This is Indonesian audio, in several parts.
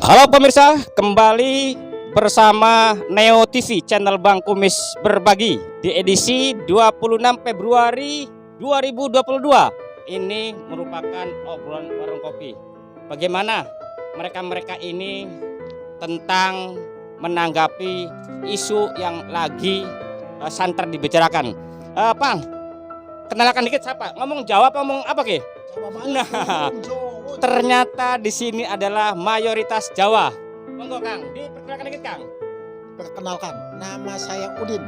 Halo pemirsa, kembali bersama Neo TV channel Bang Kumis Berbagi di edisi 26 Februari 2022. Ini merupakan obrolan warung kopi. Bagaimana mereka-mereka ini tentang menanggapi isu yang lagi santer dibicarakan. Pang, kenalkan dikit siapa? Ngomong Jawa apa ngomong apa ke? Nah, ternyata di sini adalah mayoritas Jawa. Monggo Kang, diperkenalkan dikit Kang. Perkenalkan, nama saya Udin.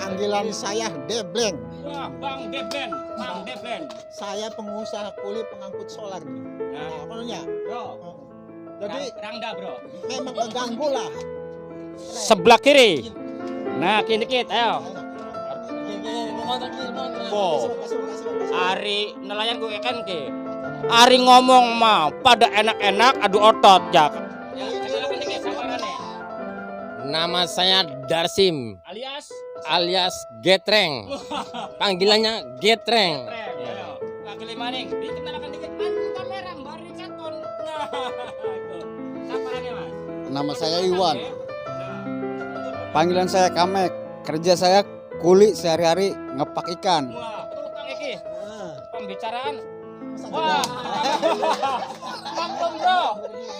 Panggilan saya Debleng. Wah, Bang Deblen, Bang Deblen. Saya pengusaha kulit pengangkut solar nih. Nah, apanya? Bro. Jadi Rangda, Bro. memang keganggu lah. Sebelah kiri. Nah, kiri dikit, ayo. Oh, Ari nelayan gue kan ke. Ari ngomong mah pada enak-enak adu otot ya. Ya, kenalkan dikit samarannya. Nama saya Darsim Alias Getreng. Panggilannya Getreng. Ayo, Kaki Limaning, dikenalkan dikit kamera bari katon. Nah, itu. Samarannya, Mas. Nama saya Iwan. Nah. Panggilan saya Kamek. Kerja saya kuli sehari-hari ngepak ikan. Wah, betul Kang Eki. Pembicaraan. Wah. Maklum bro.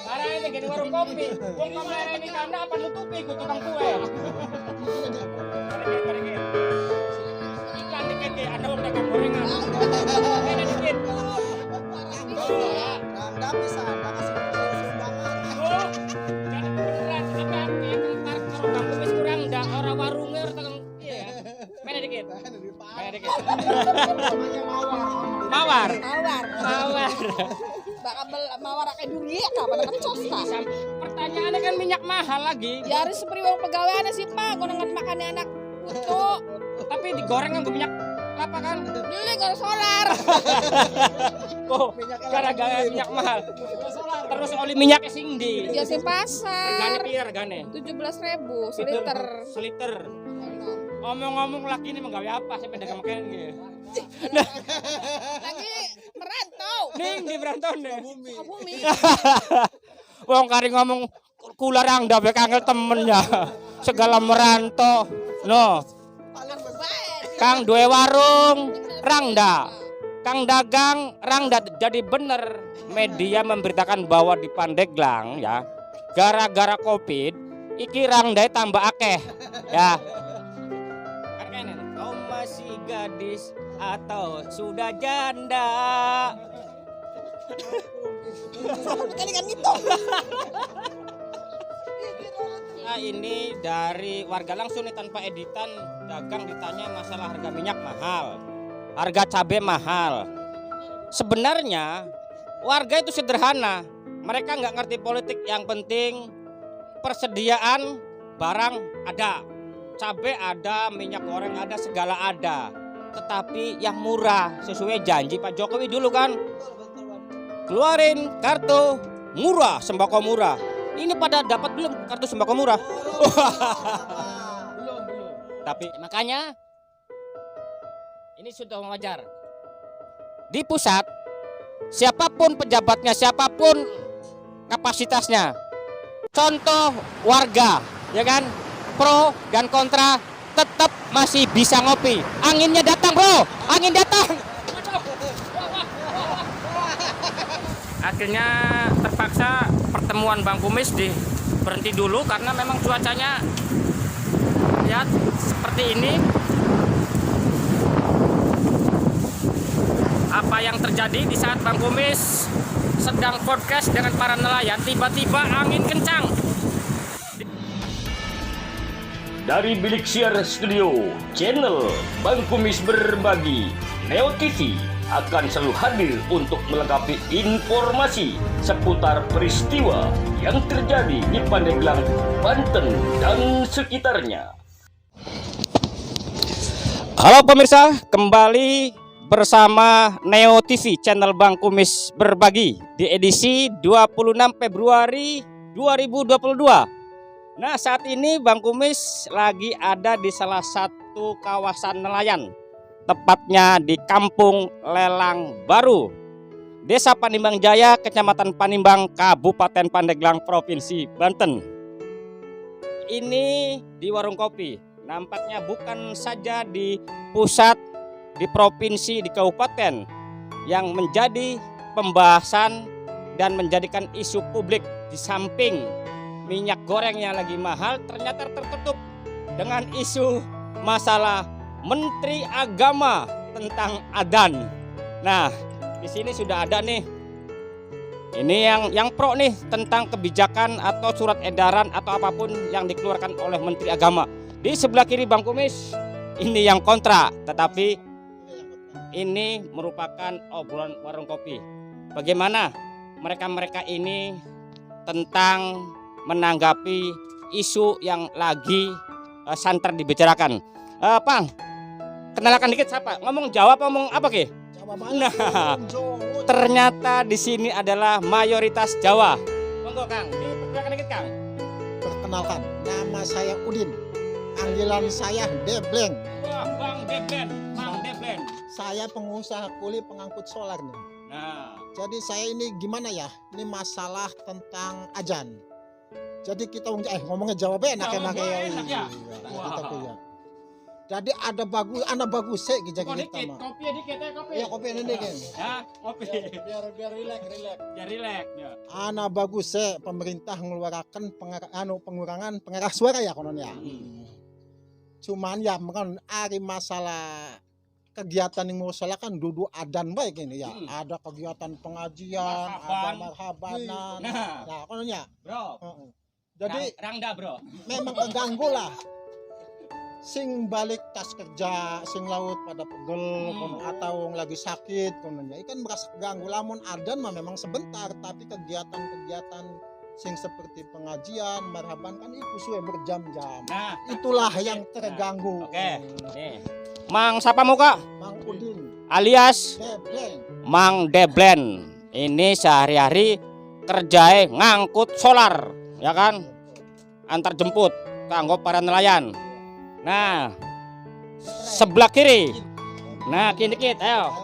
Karena ini jadi warung kopi. Wong kamera ini kanda apa nutupi ku tukang kue. Dikit. Ikan dikit ada wong dagang gorengan. Ini dikit. Anda bisa kasih sumbangan. Oh. Jadi beneran apa yang parkir Bang Kumis kurang ndak orang warungnya orang tukang iya. Mana dikit. Mana dikit. Mawar. Bakal mawar kayak duri ya apa dapat costa. Pertanyaannya kan minyak mahal lagi. Ya harus seperti wong pegawaian sih Pak, gonangan makannya anak putu. Tapi digoreng kan minyak kelapa kan. Beli kalau solar. Oh, gara-gara minyak mahal. Terus oli minyaknya singdi. Ya sih pasar. Regane pira regane? 17.000 seliter. Seliter. Ngomong-ngomong laki ini menggawe apa? Saya pedagang makan gitu. Lagi merantau. Ning di Branton deh. Bumi. Wong kari ngomong kula Rangda bek angel temennya. Segala merantau. No. Kang duwe warung Rangda. Kang dagang Rangda, jadi bener media memberitakan bahwa di Pandeglang ya gara-gara Covid iki Rangda tambah akeh ya. Kau masih gadis atau sudah janda? Kan gitu. Nah, ini dari warga langsung nih tanpa editan, dagang ditanya masalah harga minyak mahal, harga cabai mahal. Sebenarnya warga itu sederhana, mereka nggak ngerti politik, yang penting persediaan barang ada, cabai ada, minyak goreng ada, segala ada. Tetapi yang murah sesuai janji Pak Jokowi dulu kan, keluarin kartu murah, sembako murah. Ini pada dapat belum kartu sembako murah? Belum. Tapi makanya ini sudah wajar. Di pusat siapapun pejabatnya, siapapun kapasitasnya, contoh warga, ya kan, pro dan kontra, tetap masih bisa ngopi. Anginnya datang bro, angin datang. Akhirnya terpaksa pertemuan Bang Kumis berhenti dulu karena memang cuacanya ya seperti ini. Apa yang terjadi di saat Bang Kumis sedang podcast dengan para nelayan, tiba-tiba angin kencang. Dari Bilik Siar Studio, channel Bang Kumis Berbagi, Neo TV akan selalu hadir untuk melengkapi informasi seputar peristiwa yang terjadi di Pandeglang, Banten dan sekitarnya. Halo pemirsa, kembali bersama Neo TV channel Bang Kumis Berbagi di edisi 26 Februari 2022. Nah, saat ini Bang Kumis lagi ada di salah satu kawasan nelayan, tepatnya di Kampung Lelang Baru. Desa Panimbang Jaya, Kecamatan Panimbang, Kabupaten Pandeglang, Provinsi Banten. Ini di warung kopi. Nampaknya bukan saja di pusat, di provinsi, di kabupaten yang menjadi pembahasan dan menjadikan isu publik. Di samping minyak goreng yang lagi mahal, ternyata tertutup dengan isu masalah Menteri Agama tentang adzan. Nah, di sini sudah ada nih. Ini yang pro nih tentang kebijakan atau surat edaran atau apapun yang dikeluarkan oleh Menteri Agama. Di sebelah kiri Bang Kumis ini yang kontra, tetapi ini merupakan obrolan warung kopi. Bagaimana mereka ini tentang menanggapi isu yang lagi santer dibicarakan. Pang, kenalkan dikit siapa? Ngomong Jawa apa ngomong apa ke? Nah, ternyata di sini adalah mayoritas Jawa. Monggo Kang, diperkenalkan dikit Kang. Perkenalkan, nama saya Udin. Panggilan saya Debleng. Wah, Bang Deblen, Bang Deblen. Saya pengusaha kuli pengangkut solar nih. Nah, Jadi saya ini gimana ya? Ini masalah tentang adzan. Jadi kita ngomongnya Jawa enak Jawa ya. enak ya? Kita tuh ya. Jadi ada bagus sih kita dikit, mah. kopi dikit ya kopi. Iya kopi ini kan. Ya, kopi. Biar relax. Biar relax ya. Ana bagus sih pemerintah mengeluarkan pengurangan pengeras suara ya konon ya. Cuman ya kan ada masalah kegiatan yang musola kan duduk adan baik ini ya. Ada kegiatan pengajian, ada marhabanan. Nah, konon ya. Bro. Jadi Rangda, Bro. memang keganggu lah. Sing balik tas kerja, sing laut pada pegel, kono atau lagi sakit, kono ya, ikan merasa keganggu. Lamun adan mah memang sebentar, tapi kegiatan-kegiatan sing seperti pengajian, marhaban kan itu suwe berjam-jam. Nah, Itulah yang terganggu. Oke. Nih. Mang siapa muka? Mang Udin, Alias Debleng. Mang Deblen. Ini sehari-hari kerjae ngangkut solar, ya kan? Antar jemput kanggo para nelayan. Nah, sebelah kiri. Nah, kini dikit, ayo.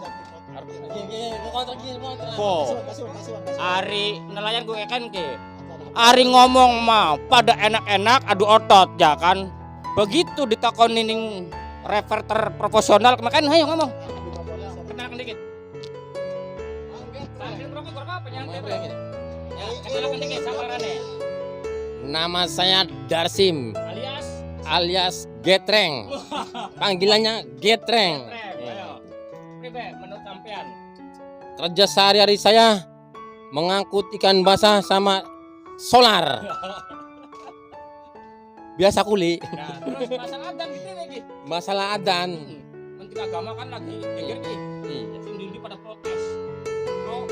Ari nelayan gue kan ke. Ari ngomong mah pada enak-enak adu otot ya kan. Begitu ditakoni ning reporter profesional makan ayo ngomong. Kenalkan dikit. Kenalkan dikit samarannya. Nama saya Darsim alias Getreng. Panggilannya Getreng. Ayo. Pribe menurut sampean. Kerja sehari-hari saya mengangkut ikan basah sama solar. Biasa kuli. Nah, terus masalah adan gitu lagi. Masalah adan. Menteri Agama kan lagi geger nih. Sing dindi pada protes. Pro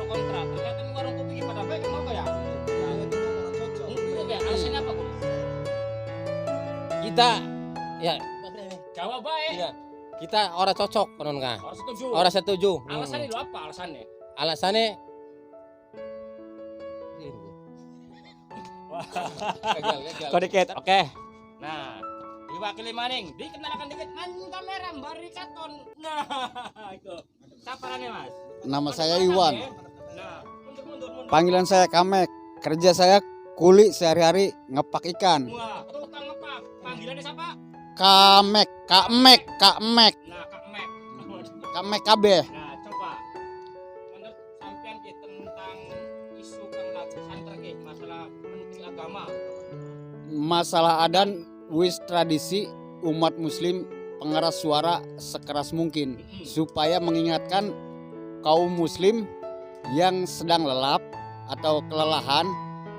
kontra. Ternyata di warung kopi pada baik mau ya? Alasannya apa, Bu? Kita ya Jawa baik. iya, kita orang cocok konon kah? Orang setuju. Orang setuju. Alasannya lu apa alasannya? Alasannya gagal. Kode dikit. Oke. Nah, diwakili maning. Dikenalkan dikit an kamera Mbari Katon. Nah, itu. Saparannya, Mas? Nama saya Iwan. Nah, mundur. Panggilan saya Kamek. Kerja saya kuli sehari-hari ngepak ikan. Wah, tukang ngepak. Panggilannya siapa? Kamek. Nah, Kak Mek. Kamek kabeh. Nah, coba. Menurut sampean ki tentang isu kang lagi santer ki masalah Menteri Agama. Masalah adan wis tradisi umat muslim pengeras suara sekeras mungkin supaya mengingatkan kaum muslim yang sedang lelap atau kelelahan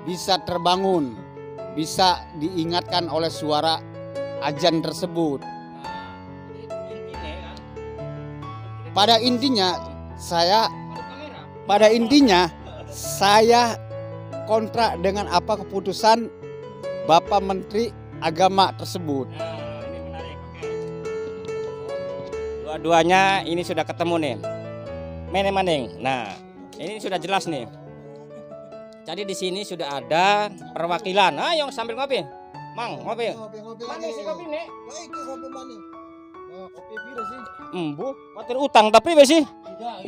bisa terbangun, bisa diingatkan oleh suara azan tersebut. Pada intinya saya kontra dengan apa keputusan Bapak Menteri Agama tersebut. Nah, ini menarik. Oke. Dua-duanya ini sudah ketemu nih. Maning. Nah, ini sudah jelas nih. Jadi di sini sudah ada perwakilan. Ayo sambil ngopi. Mang, ngopi. Ngopi Mana sih kopi nih? Itu kopi mana? Kopi piro sih? Embu, watir utang tapi wis sih.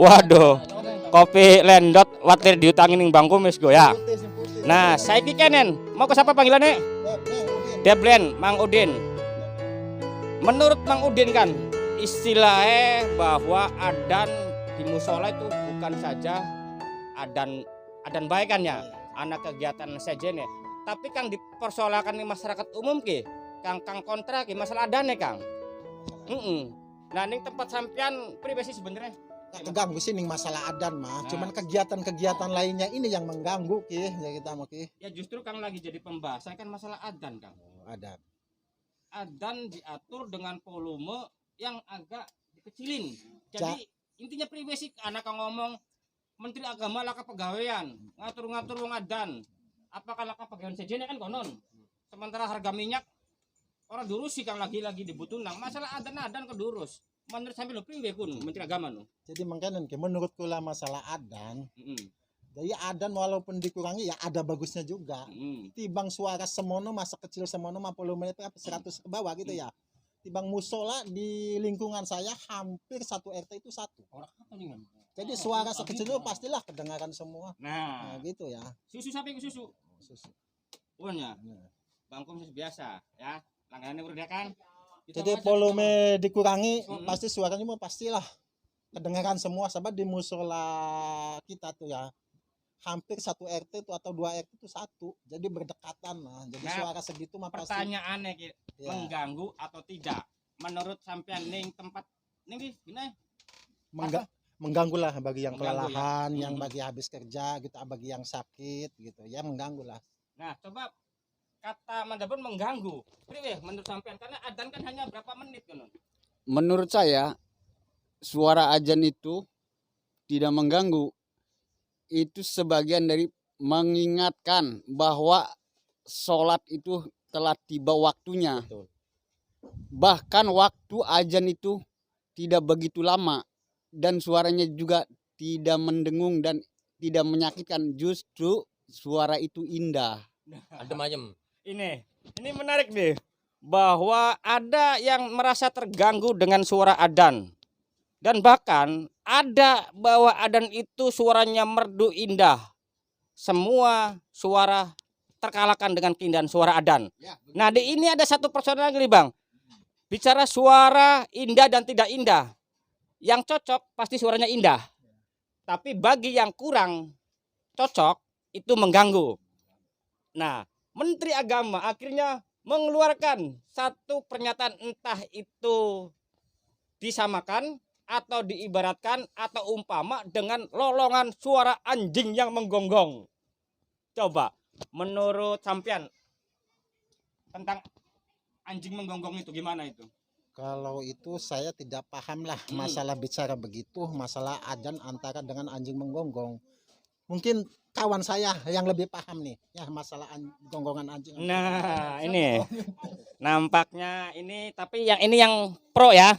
Waduh. Kopi lendot watir diutangi ning Bang Kumis go ya. Putih sing putih. Nah, saiki kenen, mau ke siapa panggilannya? Deblen, Mang Udin. Menurut Mang Udin kan, istilahnya bahwa adan di musola itu bukan saja adan baik kan ya, anak kegiatan sejen ya. Tapi Kang dipersoalkan di masyarakat umum ki, Kang kontra ki masalah adane Kang. Nah, ning tempat sampean pribadi sebenarnya Keganggu sih ning masalah adan mah. Cuman kegiatan-kegiatan lainnya ini yang mengganggu ki ya kita mau ki. ya justru Kang lagi jadi pembahasan kan masalah adan Kang. Adan. Adan diatur dengan volume yang agak dikecilin. Jadi intinya privasi anak ngomong Menteri Agama laka pegawaian ngatur-ngatur wong adan. Apakah laka pegawaian sejennya kan konon. Sementara harga minyak orang durus sih Kang lagi dibutuhkan. Masalah adan kedurus. Menurut sampai lu priwe kun Menteri Agama nu. Jadi makanya menurutku lah masalah adan. Jadi adan walaupun dikurangi ya ada bagusnya juga. Tibang suara semono masa kecil semono 50 menit 100 ke bawah gitu ya. Tibang musola di lingkungan saya hampir satu RT itu satu. Jadi suara sekecil itu pastilah kedengaran semua. Nah, gitu ya. susu sampai ke susu. Punya. Bang Kumis biasa ya. Langganannya udah kan. Jadi volume dikurangi pasti suaranya mah pastilah kedengaran semua. Sebab di musola kita tuh ya hampir satu RT itu atau 2 RT itu satu. Jadi berdekatan lah. Jadi suara segitu mah pasti. Pertanyaannya Ya. mengganggu atau tidak? Menurut sampean ning tempat ning gini Mengganggu lah bagi yang Mengganggu, kelelahan, yang bagi habis kerja gitu, bagi yang sakit gitu. Ya mengganggu lah. Nah, coba kata Mandapun mengganggu. Priwe menurut sampean karena adzan kan hanya berapa menit kan? Menurut saya suara azan itu tidak mengganggu. Itu sebagian dari mengingatkan bahwa sholat itu telah tiba waktunya. Betul. Bahkan waktu azan itu tidak begitu lama dan suaranya juga tidak mendengung dan tidak menyakitkan, justru suara itu indah. Adem ayem. Ini menarik nih bahwa ada yang merasa terganggu dengan suara adan dan bahkan ada bahwa adan itu suaranya merdu indah. Semua suara terkalahkan dengan keindahan suara adan. Nah, di ini ada satu personal lagi Bang. Bicara suara indah dan tidak indah. Yang cocok pasti suaranya indah. Tapi bagi yang kurang cocok itu mengganggu. Nah, Menteri Agama akhirnya mengeluarkan satu pernyataan entah itu disamakan atau diibaratkan atau umpama dengan lolongan suara anjing yang menggonggong. Coba menurut sampean tentang anjing menggonggong itu gimana itu? Kalau itu saya tidak paham lah masalah bicara begitu, masalah adzan antara dengan anjing menggonggong. Mungkin kawan saya yang lebih paham nih ya masalah gonggongan anjing. Nah, ini nampaknya ini tapi yang ini yang pro ya.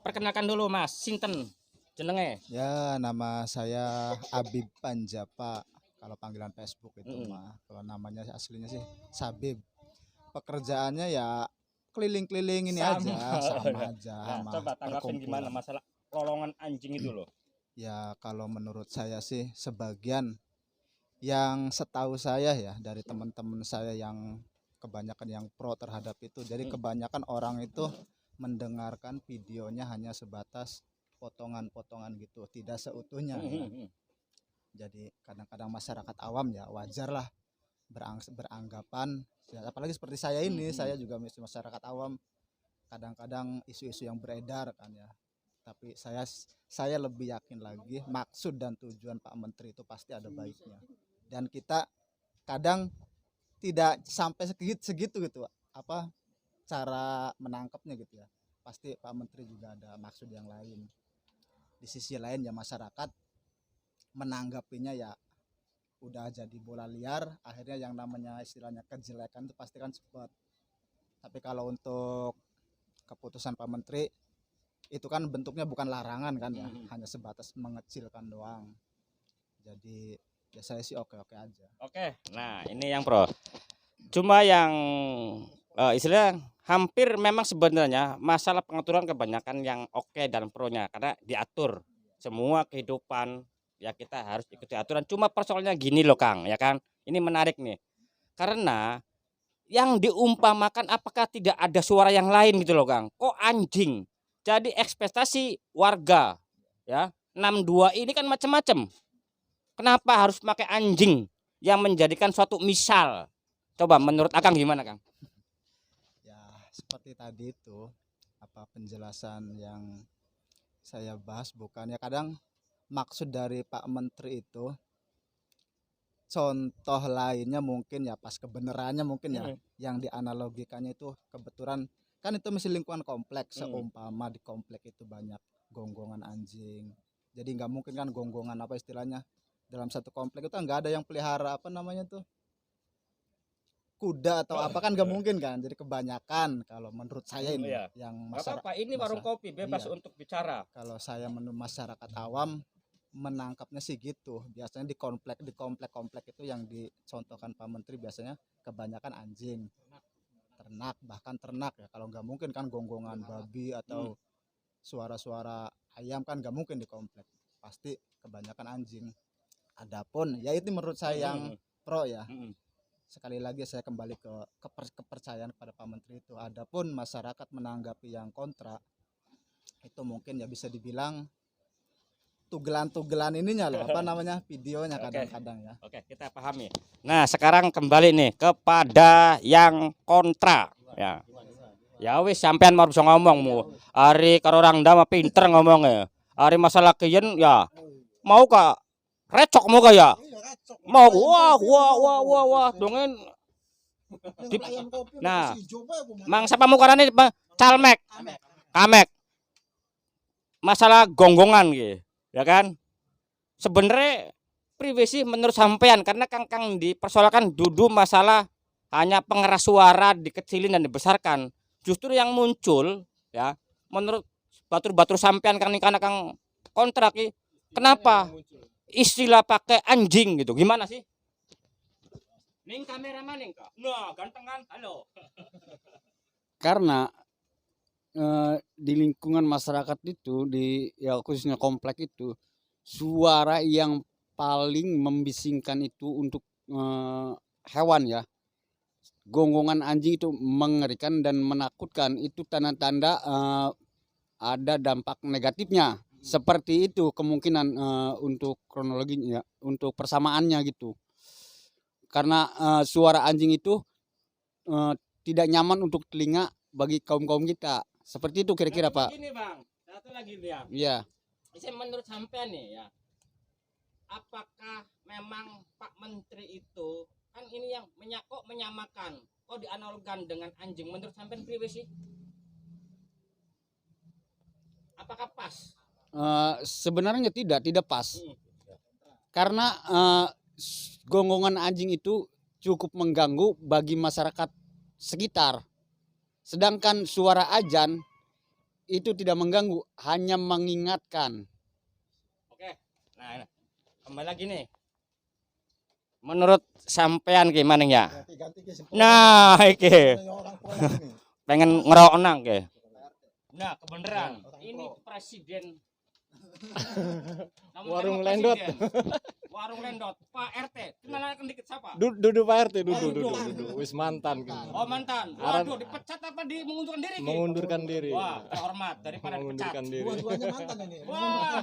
Perkenalkan dulu Mas, sinten jenenge? Ya, nama saya Abib Panjapa. Kalau panggilan Facebook itu mah. Kalau namanya aslinya sih Sabib. Pekerjaannya ya keliling-keliling ini aja, sama aja. Nah, coba tanggapin gimana masalah lolongan anjing itu loh. Ya, kalau menurut saya sih sebagian yang setahu saya ya dari teman-teman saya yang kebanyakan yang pro terhadap itu. Jadi kebanyakan orang itu mendengarkan videonya hanya sebatas potongan-potongan gitu, tidak seutuhnya. Ya. Jadi kadang-kadang masyarakat awam ya wajar lah beranggapan, ya, apalagi seperti saya ini, saya juga masyarakat awam, kadang-kadang isu-isu yang beredar kan ya. Tapi saya lebih yakin lagi maksud dan tujuan Pak Menteri itu pasti ada baiknya. Dan kita kadang tidak sampai segitu gitu apa cara menangkapnya gitu ya. Pasti Pak Menteri juga ada maksud yang lain. Di sisi lain ya masyarakat menanggapinya ya udah jadi bola liar, akhirnya yang namanya istilahnya kejelekan itu pasti kan cepat. Tapi kalau untuk keputusan Pak Menteri itu kan bentuknya bukan larangan kan ya, hanya sebatas mengecilkan doang. Jadi ya saya sih oke-oke aja. Oke, nah ini yang pro. Cuma yang istilahnya hampir memang sebenarnya masalah pengaturan kebanyakan yang oke dan pro-nya karena diatur semua kehidupan ya kita harus ikuti aturan. Cuma persoalannya gini loh Kang, ya kan? Ini menarik nih. Karena yang diumpamakan apakah tidak ada suara yang lain gitu loh Kang. Kok anjing? Jadi ekspektasi warga ya 62 ini kan macam-macam. Kenapa harus pakai anjing yang menjadikan suatu misal? Coba menurut Akang gimana Kang? Ya seperti tadi itu apa penjelasan yang saya bahas, bukannya kadang maksud dari Pak Menteri itu contoh lainnya mungkin ya pas kebenarannya mungkin ya yang dianalogikannya itu kebetulan kan itu masih lingkungan kompleks, seumpama di komplek itu banyak gonggongan anjing, jadi nggak mungkin kan gonggongan apa istilahnya dalam satu komplek itu nggak ada yang pelihara apa namanya tuh kuda atau apa, kan nggak mungkin kan, jadi kebanyakan kalau menurut saya ini Iya. yang Gak apa-apa, ini warung kopi bebas Iya. untuk bicara. kalau saya menurut masyarakat awam menangkapnya sih gitu, biasanya di komplek itu yang dicontohkan Pak Menteri biasanya kebanyakan anjing, ternak, bahkan ternak ya, kalau nggak mungkin kan gonggongan babi atau suara-suara ayam kan nggak mungkin di komplek, pasti kebanyakan anjing. Adapun ya itu menurut saya yang pro ya, sekali lagi saya kembali ke kepercayaan kepada Pak Menteri itu. Adapun masyarakat menanggapi yang kontra itu mungkin ya bisa dibilang tugelan ininya loh, apa namanya, videonya kadang-kadang ya. Oke, kita pahami. Nah, sekarang kembali nih kepada yang kontra ya. Ya wis sampean mau bisa ngomong mu. Ari karo orang dama pinter ngomongnya. Ari masalah kiyen ya mau ka recok mau ya. Mau wah dongen. Nah, Mang siapa mukarane Calmek. Kamek. Masalah gonggongan gitu, ya kan? Sebenarnya privasi menurut sampean karena Kang dipersoalkan dudu masalah hanya pengeras suara dikecilin dan dibesarkan. Justru yang muncul ya menurut batur-batur sampean karena Kang kontrak kenapa istilah pakai anjing gitu, gimana sih? Ning kameraman ning Kak. Nah, ganteng kan? Halo. Karena di lingkungan masyarakat itu di ya khususnya komplek itu suara yang paling membisingkan itu untuk hewan ya, gonggongan anjing itu mengerikan dan menakutkan, itu tanda-tanda ada dampak negatifnya seperti itu kemungkinan untuk kronologinya, untuk persamaannya gitu, karena suara anjing itu tidak nyaman untuk telinga bagi kaum kita. Seperti itu kira-kira Pak. Begini Bang, satu lagi dia. Iya. Saya menurut sampean nih ya, apakah memang Pak Menteri itu kan ini yang menyamakan, kok dianalogkan dengan anjing, menurut sampean privasi? Apakah pas? Sebenarnya tidak pas. Karena gonggongan anjing itu cukup mengganggu bagi masyarakat sekitar. Sedangkan suara azan itu tidak mengganggu, hanya mengingatkan. Oke. Nah, kembali lagi nih. Menurut sampean gimana ya? Nah, iki. Pengen ngerokok nang ke. Nah, kebenaran. Ini presiden Warung Lendot. Warung Lendot. Pak RT. Kenalan dikit siapa? Dudu Pak RT, dudu. Wis mantan. Oh, mantan. Waduh, dipecat apa mengundurkan diri? Mengundurkan diri. Wah, terhormat daripada dipecat. Mengundurkan diri. Dua-duanya mantan ini. Wah,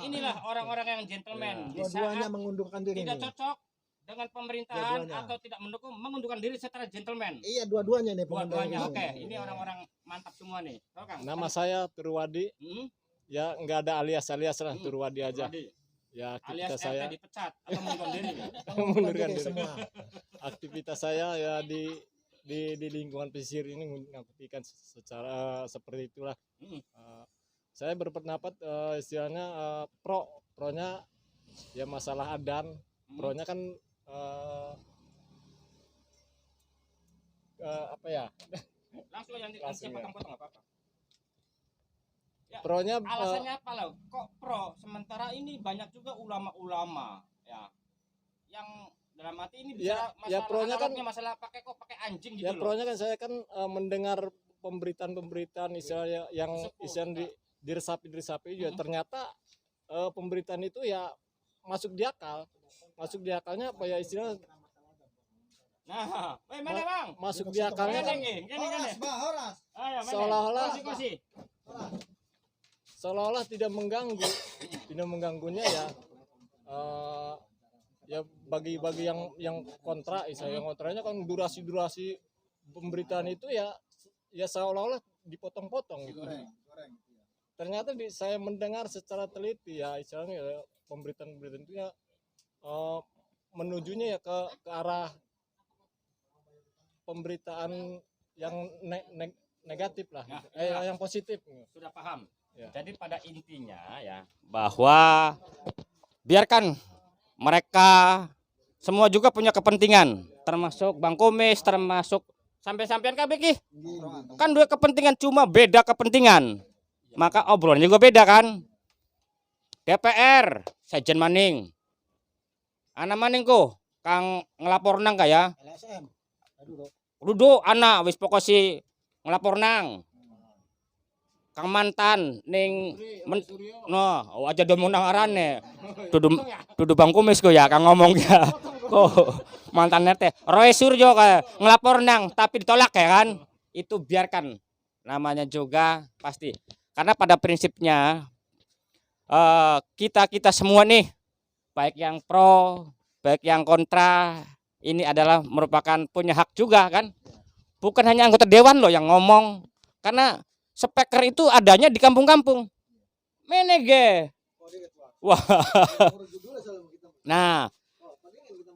inilah orang-orang yang gentleman. Di Dua-duanya saat mengundurkan diri tidak nih. cocok dengan pemerintahan Dua-duanya. atau tidak mendukung, mengundurkan diri secara gentleman. Iya, dua-duanya nih Dua-duanya. pengendara Oke, ini. ini orang-orang mantap semua nih. Tahu Kang? Nama saya Turwadi. Ya nggak ada alias lah, Turwadi aja. Tadi, Ya alias aktivitas saya RT dipecat atau mengundurkan diri. mengundurkan diri. semua. Aktivitas saya ya di lingkungan pesisir ini mengaktifkan ikan secara seperti itulah. Hmm. Saya berpendapat istilahnya pronya ya masalah adan, pronya kan apa ya? Langsung yang Langsung, ya. potong-potong nggak apa-apa. Ya, Pronya alasannya apa lah? Kok pro? Sementara ini banyak juga ulama-ulama ya yang dalam hati ini Ya, bicara ya masalah pronya kan- analognya, masalah pakai anjing gitu ya loh. pronya kan saya kan mendengar pemberitaan misalnya yang istilahnya diresapi juga ternyata pemberitaan itu ya masuk di akalnya apa ya istilah Nah, mana bang? masuk di akalnya seolah-olah tidak mengganggunya ya ya bagi yang kontra yang kontranya kan durasi pemberitaan itu ya seolah-olah dipotong-potong gitu. Ternyata saya mendengar secara teliti ya istilahnya ya, pemberitaan itu ya menujunya ya ke arah pemberitaan yang negatif lah, yang positif. Sudah paham. Ya. Jadi pada intinya ya bahwa biarkan mereka semua juga punya kepentingan, termasuk Bang Kumis, termasuk sampai-sampean KBK. Kan dua kepentingan, cuma beda kepentingan. Maka obrolannya juga beda kan. DPR, Sejen Maning. Ana Maning ko, Kang ngelapor nang kaya. LSM. Duduk anak wis pokosi ngelapor nang. Kang mantan ning aja domong nang arane. Dudu Bang Kumis ko ya Kang ngomong ya. Kok mantan RT Roy Suryo kayak ngelapor nang tapi ditolak ya kan. Itu biarkan. Namanya juga pasti. Karena pada prinsipnya kita semua nih baik yang pro, baik yang kontra, ini adalah merupakan punya hak juga kan. Bukan hanya anggota dewan loh yang ngomong. Karena speaker itu adanya di kampung-kampung. Menege. Wah. Nah,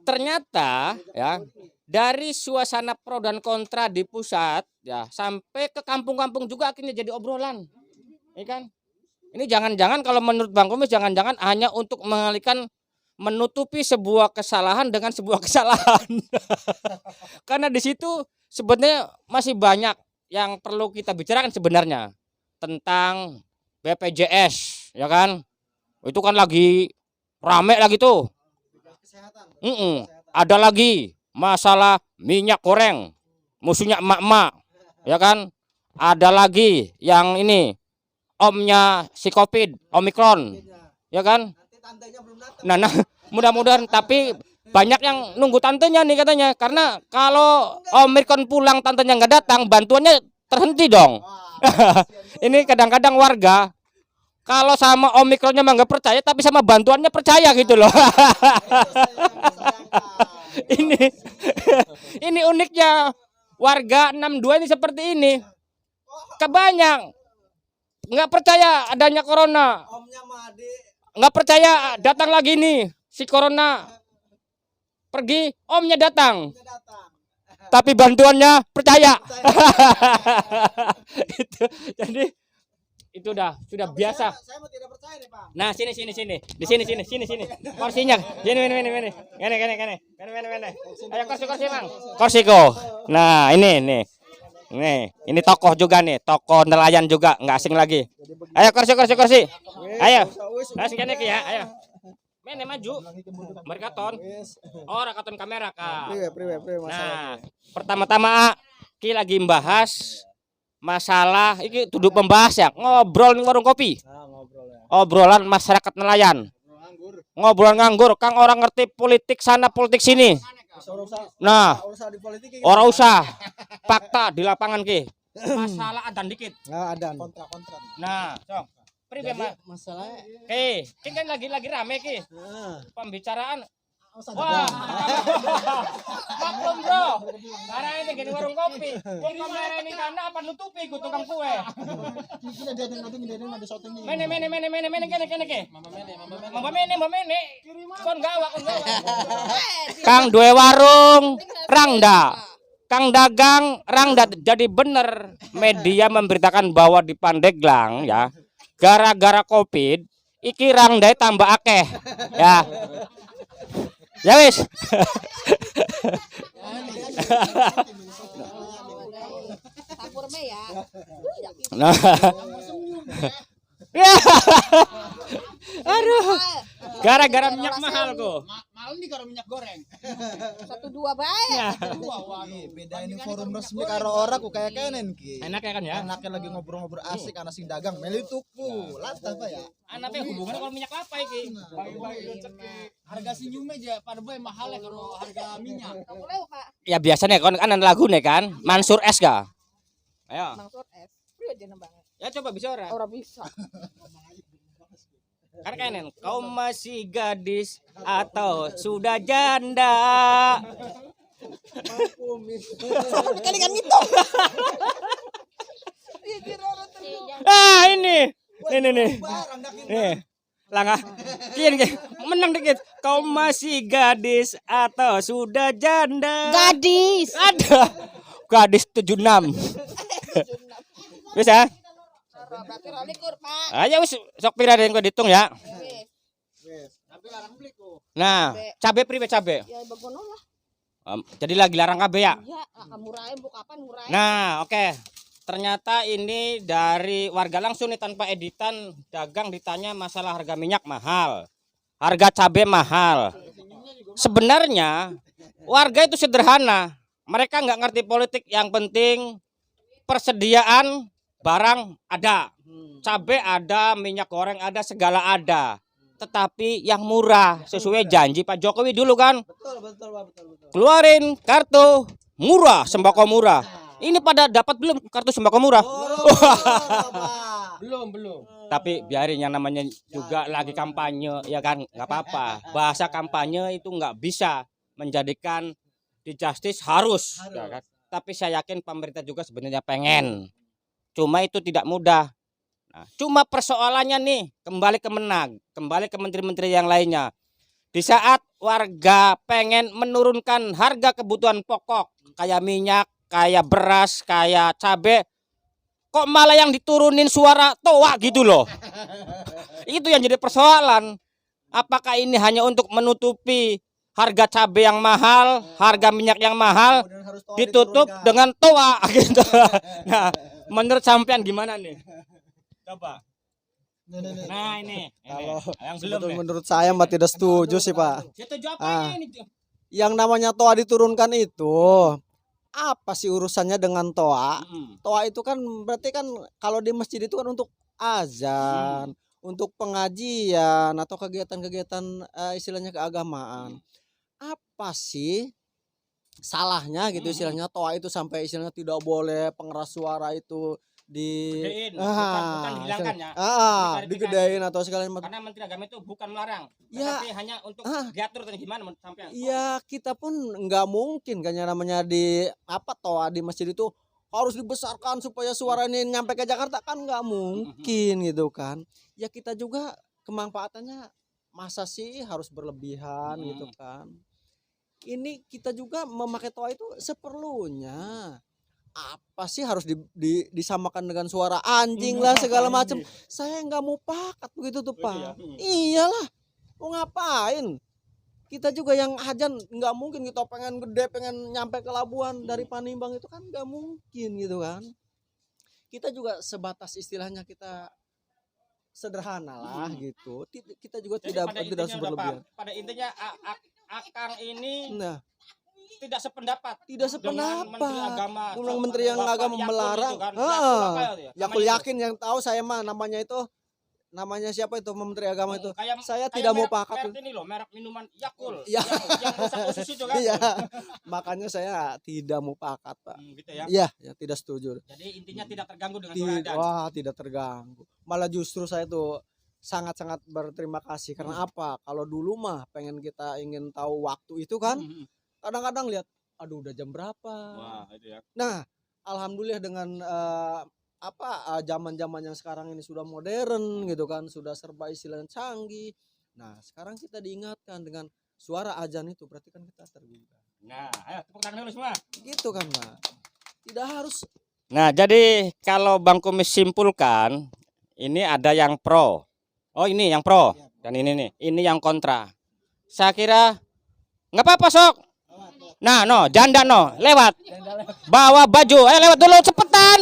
ternyata ya dari suasana pro dan kontra di pusat ya sampai ke kampung-kampung juga akhirnya jadi obrolan. Ya kan? Ini jangan-jangan kalau menurut Bang Kumis jangan-jangan hanya untuk mengalihkan menutupi sebuah kesalahan dengan sebuah kesalahan. Karena di situ sebenarnya masih banyak yang perlu kita bicarakan sebenarnya tentang BPJS, ya kan? Itu kan lagi rame lagi tuh. Ada lagi masalah minyak goreng, musuhnya emak-emak, ya kan? Ada lagi yang ini omnya si COVID, Omikron, ya kan? Nah, mudah-mudahan tapi banyak yang nunggu tantenya nih katanya, karena kalau Omikron pulang tantenya nggak datang, bantuannya terhenti dong. Ini kadang-kadang warga kalau sama Omikronnya mah nggak percaya, tapi sama bantuannya percaya gitu loh. ini uniknya warga 62 ini seperti ini. Kebanyak nggak percaya adanya corona, nggak percaya datang lagi nih si corona. Pergi, omnya datang. Tapi bantuannya percaya. Jadi itu sudah biasa. Saya mau tidak percaya nih, Pak. Nah, sini. Di sini. Kursinya. Sini. Gini. Ayo kursi, Bang. Kursiko. Nah, ini. Ini tokoh juga nih, tokoh nelayan juga, nggak asing lagi. Ayo kursi. Ayo. Kasih kene ya, ayo. Mene maju. Mereka ton. Oh, rakaton kamera Kak. Nah, pertama-tama Ki lagi membahas masalah iki duduk membahas ya, ngobrol ning warung kopi. Obrolan masyarakat nelayan. Ngobrol nganggur, Kang orang ngerti politik sana politik sini. Nah, orang usah. Fakta di lapangan Ki. Masalah adan dikit. Adan. Kontra. Nah, Cong. Pribe Masalahnya kan lagi rame Ki. Pembicaraan. Wah. Maklum bro. Karena ini gini warung kopi. Wong kamera ini kana apa nutupi ku tukang kue. Mene kene Ki. Mama mene. Kon gawa. Kang duwe warung Rangda. Kang dagang Rangda, jadi bener media memberitakan bahwa di Pandeglang ya gara-gara Covid iki Rangdae tambah akeh ya. Ya wis. Nah. Ya. Aduh. Gara-gara minyak mahal kok. Mahal nih kalau minyak goreng. 1-2 baik. Ya. Beda ini forum resmi karo orang ku kayak kenen ki. Enak ya kan ya? Anaknya lagi ngobrol-ngobrol asik anak sing dagang meli tuku. Lantas apa ya? Anaknya hubungannya kalau minyak apa iki? Harga senyumnya aja pada boy mahal ya kalau harga minyak. Boleh, Pak. Ya biasanya kan lagu nih kan, Mansur S ga? Ayo. Maksud es. Priyo aja nembangnya. Ya coba bisa ora? Ora bisa. Kan kenen, kau masih gadis atau sudah janda? Kali kan gitu. Ah ini. Nih. Langah. Kian menang dikit. Kau masih gadis atau sudah janda? Gadis. Ada. Gadis 76. Bisa? Berarti rolikur, Pak. Ayo wis sok pira yang kau dihitung ya. Tapi larang beli kok. Nah, cabe priwe cabe. Ya begono lah. Jadi lagi larang KB ya. Iya, murahin bu kapan murahin. Nah, oke. Ternyata ini dari warga langsung nih tanpa editan, dagang ditanya masalah harga minyak mahal. Harga cabai mahal. Sebenarnya warga itu sederhana. Mereka nggak ngerti politik, yang penting persediaan barang ada. Cabai ada, minyak goreng ada, segala ada. Tetapi yang murah sesuai janji Pak Jokowi dulu kan. Betul. Keluarin kartu murah, sembako murah. Ini pada dapat belum kartu sembako murah? Belum. Tapi biarin, yang namanya juga lagi kampanye ya kan, nggak apa-apa. Bahasa kampanye itu nggak bisa menjadikan di justice harus. Ya kan? Tapi saya yakin pemerintah juga sebenarnya pengen. Cuma itu tidak mudah. Nah, cuma persoalannya nih kembali ke Menag, kembali ke menteri-menteri yang lainnya. Di saat warga pengen menurunkan harga kebutuhan pokok kayak minyak, kayak beras, kayak cabai, kok malah yang diturunin suara toa gitu loh. Itu yang jadi persoalan. Apakah ini hanya untuk menutupi harga cabai yang mahal, harga minyak yang mahal, ditutup dengan toa gitu. Nah, menurut sampean gimana nih? Coba. Nah ini yang belum nih. Menurut saya mbak tidak setuju sih Pak. Setuju apa ini? Yang namanya toa diturunkan itu apa sih urusannya dengan toa? Toa itu kan berarti kan kalau di masjid itu kan untuk azan, untuk pengajian atau kegiatan-kegiatan istilahnya keagamaan. Apa sih salahnya gitu istilahnya toa itu sampai istilahnya tidak boleh pengeras suara itu Gedein, bukan dihilangkan ya. Digedein atau segala macam. Karena Menteri Agama itu bukan melarang, Ya. tapi hanya untuk diatur atau gimana menurut sampean? Iya, kita pun nggak mungkin kan yang namanya di toa di masjid itu harus dibesarkan supaya suaranya nyampe ke Jakarta, kan nggak mungkin gitu kan. Ya kita juga kemanfaatannya masa sih harus berlebihan gitu kan. Ini kita juga memakai toa itu seperlunya. Apa sih harus disamakan dengan suara anjing lah segala macam. Saya nggak mau pakat begitu tuh Pak. Iyalah, mau ngapain? Kita juga yang hajan nggak mungkin kita pengen gede, pengen nyampe ke Labuan dari Panimbang itu kan nggak mungkin gitu kan. Kita juga sebatas istilahnya kita sederhana lah gitu. Kita juga Jadi tidak pada harus intinya berlebihan. Pada intinya Akang ini Nah, tidak sependapat. tidak dengan Menteri sependapat. Agama. Ulang Menteri yang Bapak agama Yakul melarang. itu kan. Yakul apa ya? Yakul Namanya yakin yang tahu saya mah namanya siapa itu Menteri Agama itu. Saya kayak tidak mau merek- pakat. merek ini loh, merek minuman Yakul. Iya. Yang rusak usus itu kan. Iya. Makanya saya tidak mau pakat, Pak. Gitu ya. Iya, ya tidak setuju. Jadi intinya tidak terganggu dengan suara adzan. Wah, tidak terganggu. Malah justru saya tuh sangat-sangat berterima kasih karena apa? Kalau dulu mah kita ingin tahu waktu itu kan, kadang-kadang lihat aduh udah jam berapa. Wah, itu ya. Nah, alhamdulillah dengan zaman-zaman yang sekarang ini sudah modern gitu kan, sudah serba istilahnya canggih. Nah, sekarang kita diingatkan dengan suara azan itu berarti kan kita tergugah. Nah, ayo tepuk tangan dulu semua. Gitu kan, Pak. Tidak harus. Nah, jadi kalau Bang Kumis simpulkan, ini ada yang pro. Oh, ini yang pro. Dan ini nih, ini yang kontra. Saya kira nggak apa-apa, Sok. Nah, no, janda no, lewat. Bawa baju, lewat dulu cepetan.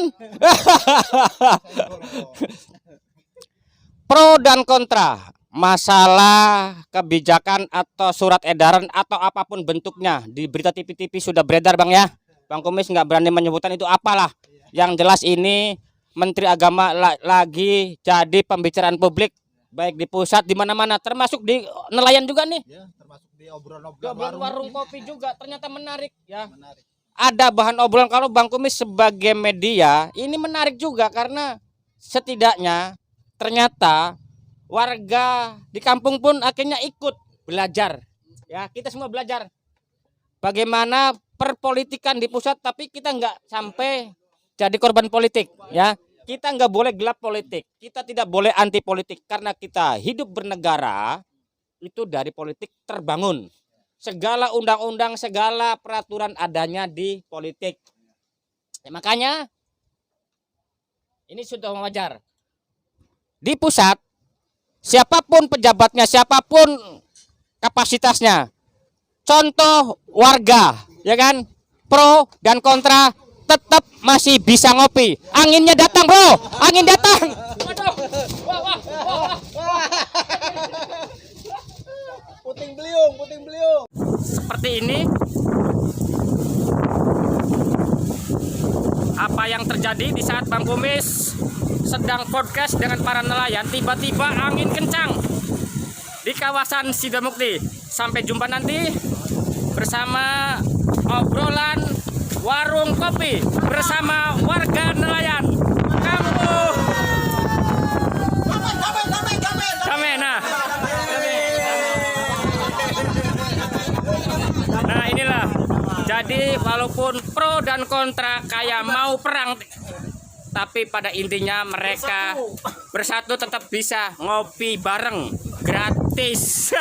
Pro dan kontra. masalah kebijakan atau surat edaran atau apapun bentuknya di berita TV-TV sudah beredar Bang ya. Bang Kumis nggak berani menyebutkan itu apalah. Yang jelas ini Menteri Agama lagi jadi pembicaraan publik baik di pusat di mana-mana termasuk di nelayan juga nih. Ya, termasuk di obrolan-obrolan Warung kopi juga ternyata menarik ya. Ada bahan obrolan kalau Bang Kumis sebagai media ini menarik juga karena setidaknya ternyata warga di kampung pun akhirnya ikut belajar. Ya, kita semua belajar bagaimana perpolitikan di pusat, tapi kita nggak sampai jadi korban politik. Ya, kita nggak boleh gelap politik. Kita tidak boleh anti politik karena kita hidup bernegara itu dari politik terbangun. Segala undang-undang, segala peraturan adanya di politik. Ya, makanya ini sudah wajar. Di pusat siapapun pejabatnya, siapapun kapasitasnya. Contoh warga, ya kan? Pro dan kontra tetap masih bisa ngopi. Anginnya datang, Bro. Angin datang. Waduh. Wah. Puting beliung. Seperti ini. Apa yang terjadi di saat Bang Kumis sedang podcast dengan para nelayan, tiba-tiba angin kencang di kawasan Sidomukti. Sampai jumpa nanti bersama obrolan warung kopi bersama warga nelayan. Nah inilah. Jadi walaupun pro dan kontra kayak mau perang, tapi pada intinya mereka bersatu tetap bisa ngopi bareng gratis.